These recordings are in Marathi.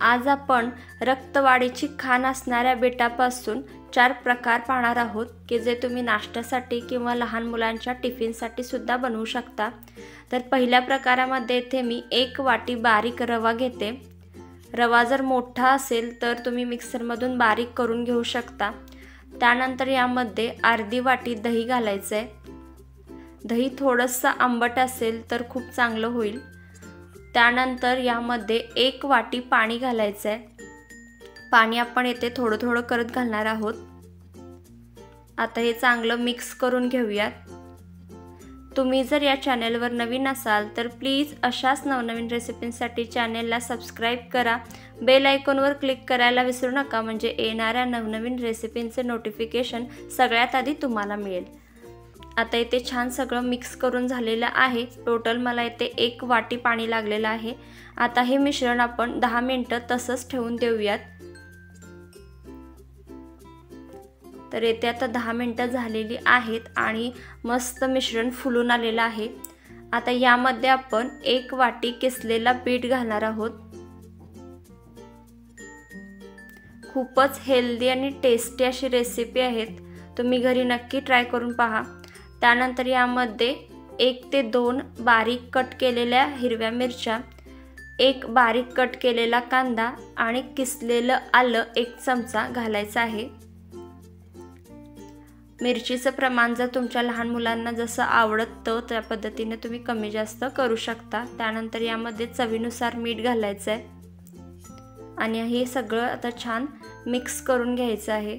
आज आपण रक्तवाढीची खाण असणाऱ्या बेटापासून 4 प्रकार पाहणार आहोत की जे तुम्ही नाश्त्यासाठी किंवा लहान मुलांच्या टिफिनसाठी सुद्धा बनवू शकता। तर पहिल्या प्रकारामध्ये इथे मी 1 वाटी बारीक रवा घेते। रवा जर मोठा असेल तर तुम्ही मिक्सरमधून बारीक करून घेऊ शकता। त्यानंतर यामध्ये अर्धी वाटी दही घालायचं आहे। दही थोडंसं आंबट असेल तर खूप चांगलं होईल। त्यानंतर यामध्ये 1 वाटी पाणी घालायचं आहे। पाणी आपण येथे थोडं थोडं करत घालणार आहोत। आता हे चांगलं मिक्स करून घेऊयात। तुम्ही जर या चॅनलवर नवीन असाल तर प्लीज अशाच नवनवीन रेसिपींसाठी चॅनलला सबस्क्राइब करा। बेल आयकॉनवर क्लिक करायला विसरू नका, म्हणजे येणाऱ्या नवनवीन रेसिपींचे नोटिफिकेशन सगळ्यात आधी तुम्हाला मिळेल। आता इथे छान सगळं मिक्स करून झालेलं आहे। टोटल मला इथे 1 वाटी पाणी लागलेलं आहे। आता हे मिश्रण आपण 10 मिनिटं तसंच ठेवून देऊयात। तर इथे आता 10 मिनिटं झालेली आहेत आणि मस्त मिश्रण फुलून आलेलं आहे। आता यामध्ये आपण 1 वाटी किसलेला पीठ घालणार आहोत। खूपच हेल्दी आणि टेस्टी अशी रेसिपी आहे, तुम्ही घरी नक्की ट्राय करून पहा। त्यानंतर यामध्ये 1 ते 2 बारीक कट केलेल्या हिरव्या मिरच्या, 1 बारीक कट केलेला कांदा आणि किसलेलं आलं 1 चमचा घालायचं आहे। मिरचीचं प्रमाण जर तुमच्या लहान मुलांना जसं आवडतं त्या पद्धतीने तुम्ही कमी जास्त करू शकता। त्यानंतर यामध्ये चवीनुसार मीठ घालायचं आहे आणि हे सगळं आता छान मिक्स करून घ्यायचं आहे।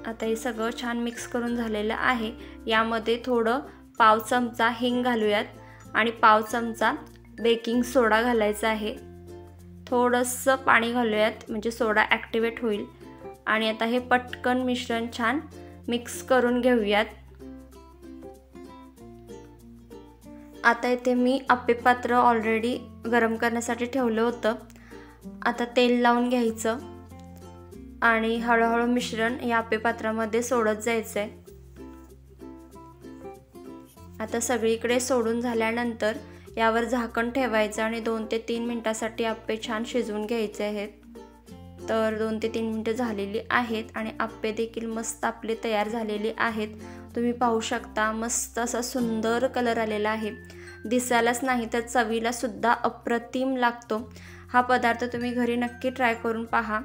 आता हे सगळं छान मिक्स करून झालेलं आहे। यामध्ये थोडं पाव चमचा हिंग घालूयात आणि पाव चमचा बेकिंग सोडा घालायचा आहे। थोडंसं पाणी घालूयात म्हणजे सोडा ॲक्टिवेट होईल आणि आता हे पटकन मिश्रण छान मिक्स करून घेऊयात। आता इथे मी आप्पे पात्र ऑलरेडी गरम करण्यासाठी ठेवलं होतं। आता तेल लावून घ्यायचं आणि हळूहळू मिश्रण या आप्पे पात्रामध्ये सोडत जायचं आहे। आता सगळीकडे सोडून झाल्यानंतर यावर झाकण ठेवायचं आणि 2 ते 3 मिनिटांसाठी आप्पे छान शिजवून घ्यायचे आहेत। तर 2 ते 3 मिनिटं झालेली आहेत आणि आप्पे देखील मस्त आपले तयार झालेले आहेत। तुम्ही पाहू शकता मस्त असा सुंदर कलर आलेला आहे। दिसायलाच नाही तर चवीला सुद्धा अप्रतिम लागतो। हा पदार्थ तुम्ही घरी नक्की ट्राय करून पहा।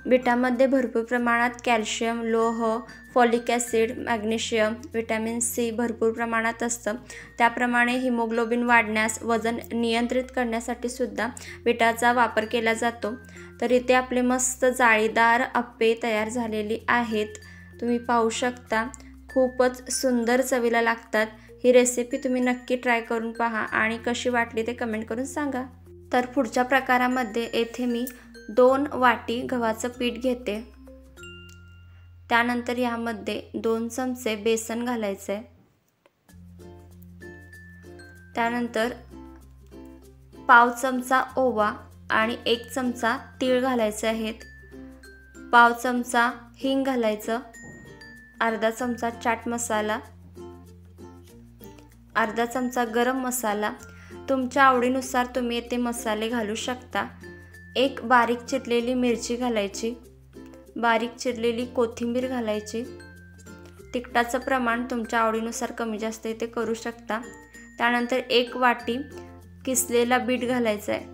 बीटामध्ये भरपूर प्रमाणात कॅल्शियम, लोह, folic acid, magnesium, vitamin C भरपूर प्रमाणात असतं। त्याप्रमाणे हिमोग्लोबिन वाढण्यास, वजन नियंत्रित करण्यासाठी सुद्धा बीटाचा वापर केला जातो। तर इथे आपले मस्त जाळीदार आप्पे तयार झालेली आहेत। तुम्ही पाहू शकता खूपच सुंदर चवीला लागतात। ही रेसिपी तुम्ही नक्की ट्राय करून पहा आणि कशी वाटली ते कमेंट करून सांगा। तर पुढच्या प्रकारामध्ये येथे मी 2 वाटी गव्हाचं पीठ घेते। त्यानंतर यामध्ये 2 चमचे बेसन घालायचे। त्यानंतर पाव चमचा ओवा आणि 1 चमचा तीळ घालायचे आहेत। पाव चमचा हिंग घालायचं, अर्धा चमचा चाट मसाला, अर्धा चमचा गरम मसाला, तुमच्या आवडीनुसार तुम्ही येथे मसाले घालू शकता। 1 बारीक चिरलेली मिरची घालायची, बारीक चिरलेली कोथिंबीर घालायची। तिखटाचं प्रमाण तुमच्या आवडीनुसार कमी जास्त इथे करू शकता। त्यानंतर 1 वाटी किसलेला बीट घालायचा आहे।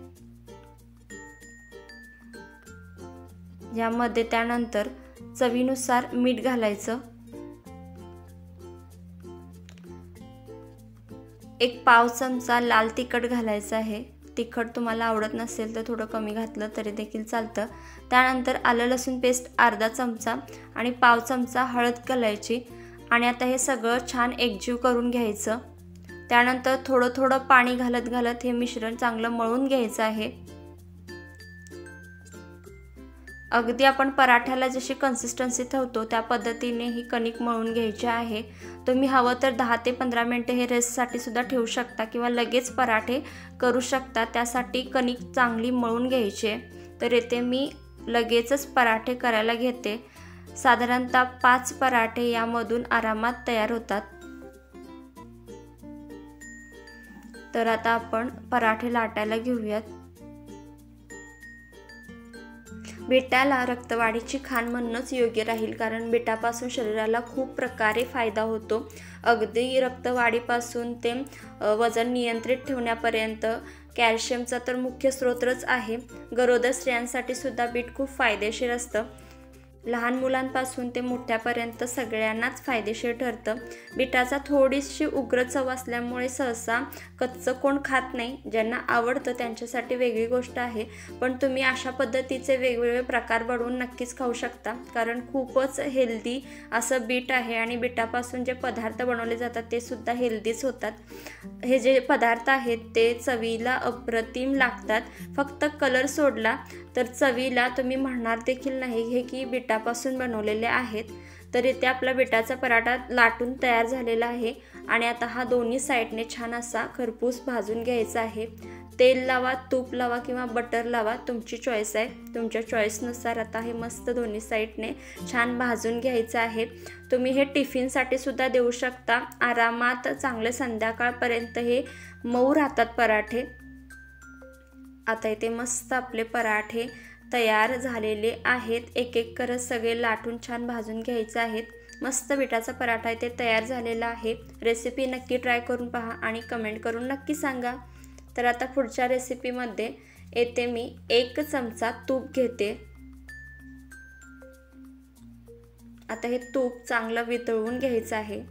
यामध्ये त्यानंतर चवीनुसार मीठ घालायचं। 1 पाव चमचा लाल तिखट घालायचं आहे। तिखट तुम्हाला आवडत नसेल तर थोडं कमी घातलं तरी देखील चालतं। त्यानंतर आलं लसूण पेस्ट अर्धा चमचा आणि पाव चमचा हळद घालायची आणि आता हे सगळं छान एकजीव करून घ्यायचं। त्यानंतर थोडं थोडं पाणी घालत घालत हे मिश्रण चांगलं मळून घ्यायचं आहे। अगदी आपण पराठ्याला जशी कन्सिस्टन्सी ठेवतो त्या पद्धतीने ही कणिक मळून घ्यायची आहे। तुम्ही हवं तर 10 ते 15 मिनिटं हे रेस्टसाठी सुद्धा ठेवू शकता किंवा लगेच पराठे करू शकता। त्यासाठी कणिक चांगली मळून घ्यायची। तर येथे मी लगेचच पराठे करायला घेते। साधारणतः 5 पराठे यामधून आरामात तयार होतात। तर आता आपण पराठे लाटायला घेऊयात। बीटाला रक्तवाढीची खाण म्हणणंच योग्य राहील, कारण बीटापासून शरीराला खूप प्रकारे फायदा होतो. अगदी रक्तवाढीपासून ते वजन नियंत्रित ठेवण्यापर्यंत कॅल्शियमचा तर मुख्य स्रोतच आहे. गरोदर स्त्रियांसाठी सुद्धा बीट खूप फायदेशीर असतं. लहान मुलांपासून ते मोठ्यापर्यंत सगळ्यांनाच फायदेशीर ठरतं. बीटाचा थोडीशी उग्र चव असल्यामुळे सहसा कच्चं कोण खात नाही. ज्यांना आवडतं त्यांच्यासाठी वेगळी गोष्ट आहे, पण तुम्ही अशा पद्धतीचे वेगवेगळे प्रकार बनवून नक्कीच खाऊ शकता, कारण खूपच हेल्दी असं बीट आहे आणि बीटापासून जे पदार्थ बनवले जातात ते सुद्धा हेल्दीच होतात. हे जे पदार्थ आहेत ते चवीला अप्रतिम लागतात. फक्त कलर सोडला तर चवीला तुम्ही म्हणणार देखील नाही हे की बीटापासून बनवलेले आहेत. तर इथे आपला बीटाचा पराठा लाटून तयार झालेला आहे आणि आता हा दोन्ही साईडने छान असा खरपूस भाजून घ्यायचा आहे. तेल लावा, तूप लावा किंवा बटर लावा, तुमची चॉईस आहे. तुमच्या चॉईसनुसार आता हे मस्त दोन्ही साईडने छान भाजून घ्यायचं आहे. तुम्ही हे टिफिनसाठी सुद्धा देऊ शकता. आरामात चांगले संध्याकाळपर्यंत हे मऊ राहतात पराठे. आता इथे मस्त आपले पराठे तयार झालेले आहेत. एक एक करत सगळे लाटून छान भाजून घ्यायचे आहेत. मस्त बीटाचा पराठा इथे तयार झालेला आहे. रेसिपी नक्की ट्राय करून पहा आणि कमेंट करून नक्की सांगा. तर आता पुढच्या रेसिपीमध्ये येथे मी 1 चमचा तूप घेते. आता हे तूप चांगलं वितळवून घ्यायचं आहे.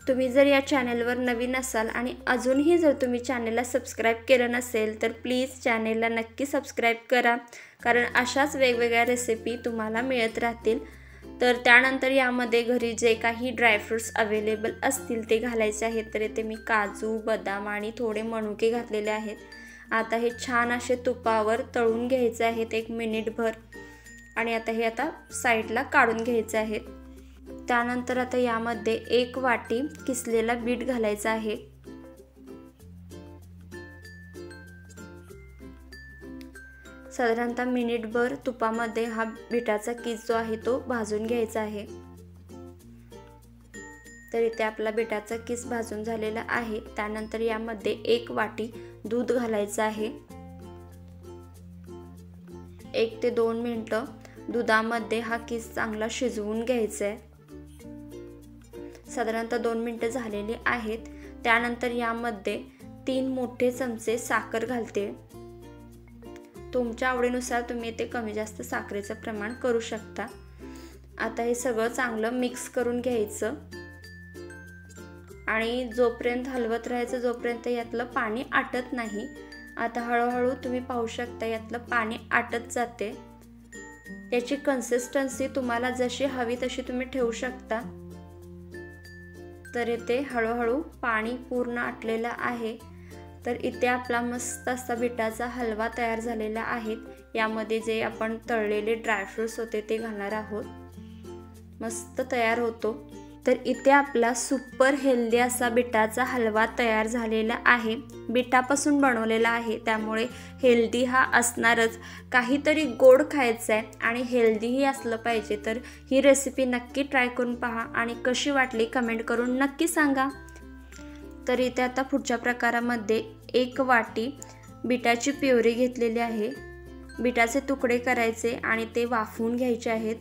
तुम्ही जर या चॅनलवर नवीन असाल आणि अजूनही जर तुम्ही चॅनलला सबस्क्राईब केलं नसेल तर प्लीज चॅनलला नक्की सबस्क्राईब करा, कारण अशाच वेगवेगळ्या रेसिपी तुम्हाला मिळत राहतील. तर त्यानंतर यामध्ये घरी जे काही ड्रायफ्रूट्स अवेलेबल असतील ते घालायचे आहेत. तर इथे मी काजू, बदाम आणि थोडे मनुके घातलेले आहेत. आता हे छान असे तुपावर तळून घ्यायचे आहेत 1 मिनिटभर आणि आता हे साईडला काढून घ्यायचे आहेत. त्यानंतर आता यामध्ये 1 वाटी किसलेला बीट घालायचा आहे. साधारणतः मिनिटभर तुपामध्ये हा बीटाचा किस जो आहे तो भाजून घ्यायचा आहे. तर इथे आपला बीटाचा किस भाजून झालेला आहे. त्यानंतर यामध्ये 1 वाटी दूध घालायचं आहे. 1 ते 2 मिनिटं दुधामध्ये हा किस चांगला शिजवून घ्यायचा आहे. साधारणतः 2 मिनिटं झालेली आहेत. त्यानंतर यामध्ये 3 मोठे चमचे साखर घालते. तुमच्या आवडीनुसार तुम्ही इथे कमी जास्त साखरेचं प्रमाण करू शकता. आता हे सगळं चांगलं मिक्स करून घ्यायचं आणि जोपर्यंत हलवत राहायचं जोपर्यंत यातलं पाणी आटत नाही. आता हळूहळू तुम्ही पाहू शकता यातलं पाणी आटत जाते. याची कन्सिस्टन्सी तुम्हाला जशी हवी तशी तुम्ही ठेवू शकता. तर इथे हळूहळू पाणी पूर्ण आटलेलं आहे. तर इथे आपला मस्त असा बीटाचा हलवा तयार झालेला आहे. यामध्ये जे आपण तळलेले ड्रायफ्रूट्स होते ते घालणार आहोत. मस्त तयार होतो. तर इथे आपला सुपर हेल्दी असा बीटाचा हलवा तयार झालेला आहे. बीटापासून बनवलेला आहे त्यामुळे हेल्दी हा असणारच. काहीतरी गोड खायचं आहे आणि हेल्दीही असलं पाहिजे. तर ही रेसिपी नक्की ट्राय करून पहा आणि कशी वाटली कमेंट करून नक्की सांगा. तर इथे आता पुढच्या प्रकारामध्ये 1 वाटी बीटाची प्युरी घेतलेली आहे. बीटाचे तुकडे करायचे आणि ते वाफवून घ्यायचे आहेत.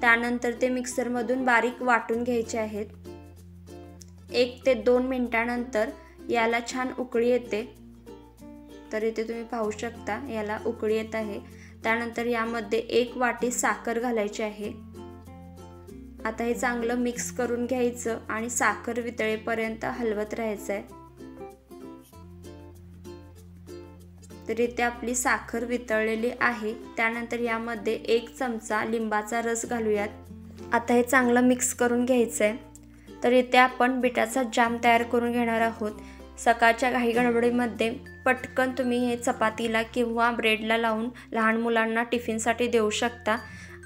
त्यानंतर ते मिक्सरमधून बारीक वाटून घ्यायचे आहेत. 1 ते 2 मिनिटानंतर याला छान उकळी येते. तर इथे तुम्ही पाहू शकता याला उकळी येत आहे. त्यानंतर यामध्ये 1 वाटी साखर घालायची आहे. आता हे चांगलं मिक्स करून घ्यायचं आणि साखर वितळेपर्यंत हलवत राहायचं आहे. तर इथे आपली साखर वितळलेली आहे. त्यानंतर यामध्ये 1 चमचा लिंबाचा रस घालूयात. आता हे चांगलं मिक्स करून घ्यायचं आहे. तर इथे आपण बीटाचा जाम तयार करून घेणार आहोत. सकाळच्या घाई गडबडीमध्ये पटकन तुम्ही हे चपातीला किंवा ब्रेडला लावून लहान मुलांना टिफिनसाठी देऊ शकता.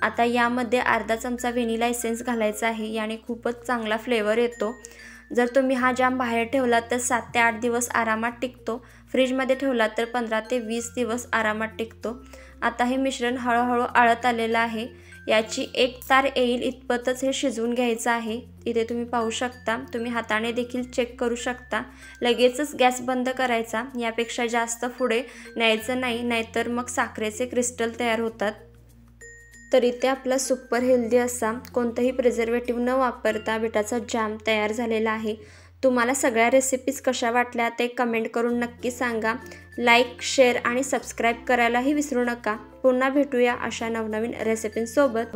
आता यामध्ये अर्धा चमचा व्हॅनिला एसेन्स घालायचा आहे. याने खूपच चांगला फ्लेवर येतो. जर तुम्ही हा जाम बाहेर ठेवला तर 7 ते 8 दिवस आरामात टिकतो. फ्रीजमध्ये ठेवला तर 15 ते 20 दिवस आरामात टिकतो. आता हे मिश्रण हळूहळू आळत आलेलं आहे. याची एक तार येईल इतपतच हे शिजवून घ्यायचं आहे। इथे तुम्ही पाहू शकता, तुम्ही हाताने देखील चेक करू शकता। लगेचच गॅस बंद करायचा, यापेक्षा जास्त पुढे न्यायचं नाही, नाहीतर मग साखरेचे क्रिस्टल तयार होतात। तर इथे आपला सुपर हेल्दी असा कोणताही प्रिझर्वेटिव्ह न वापरता बीटाचा जॅम तयार झालेला आहे। तुम्हाला सगळ्या रेसिपीज कशा वाटल्या ते कमेंट करून नक्की सांगा। लाईक, शेअर आणि सबस्क्राईब करायलाही विसरू नका। पुन्हा भेटूया अशा नवनवीन रेसिपींसोबत।